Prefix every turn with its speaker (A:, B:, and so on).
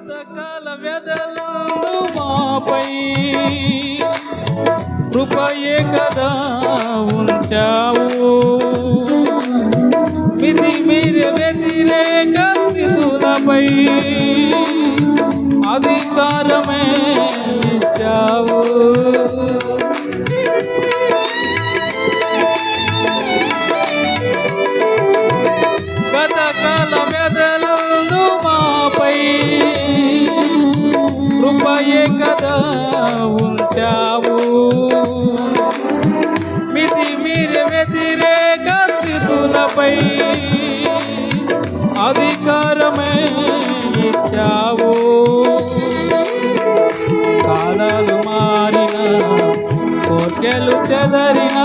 A: గతకాల వ్యధలందు మాపై కృపయే కదా ఉంచావు. విధి మీరే వ్యతిరేక స్థితులపై అధికారమే ఇచ్చావు. గతకాల వ్యధలందు మాపై కృపయే కదా ఉంచావు. మితి మీరే వ్యతిరేక స్థితులపై అధికారమే ఇచ్చావు. కాలాలు మారిన కోర్కెలు చెదరిన